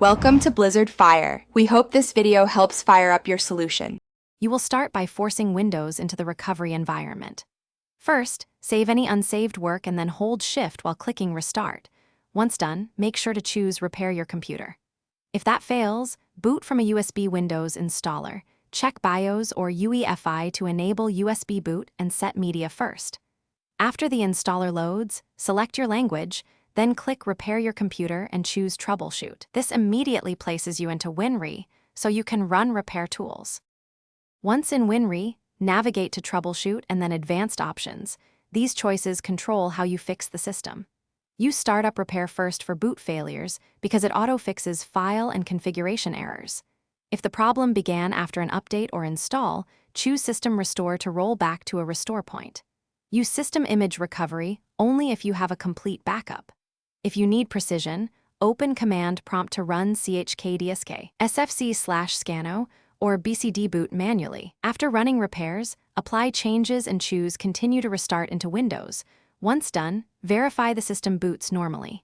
Welcome to Blizzard Fire. We hope this video helps fire up your solution. You will start by forcing Windows into the recovery environment. First, save any unsaved work and then hold Shift while clicking Restart. Once done, make sure to choose Repair Your Computer. If that fails, boot from a USB Windows installer. Check BIOS or UEFI to enable USB boot and set media first. After the installer loads, select your language, then click Repair Your Computer and choose Troubleshoot. This immediately places you into WinRe, so you can run repair tools. Once in WinRe, navigate to Troubleshoot and then Advanced Options. These choices control how you fix the system. Use Startup Repair first for boot failures because it auto-fixes file and configuration errors. If the problem began after an update or install, choose System Restore to roll back to a restore point. Use System Image Recovery only if you have a complete backup. If you need precision, open Command Prompt to run chkdsk, sfc/scano, or bcd boot manually. After running repairs, apply changes and choose Continue to Restart into Windows. Once done, verify the system boots normally.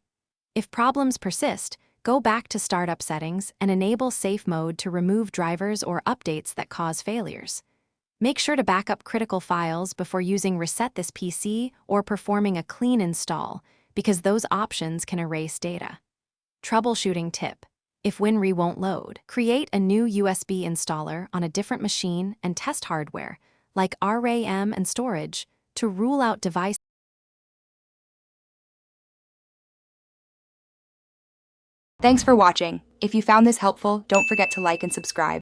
If problems persist, go back to Startup Settings and enable Safe Mode to remove drivers or updates that cause failures. Make sure to back up critical files before using Reset This PC or performing a clean install, because those options can erase data. Troubleshooting tip. If WinRe won't load, create a new USB installer on a different machine and test hardware, like RAM and storage, to rule out devices. Thanks for watching. If you found this helpful, don't forget to like and subscribe.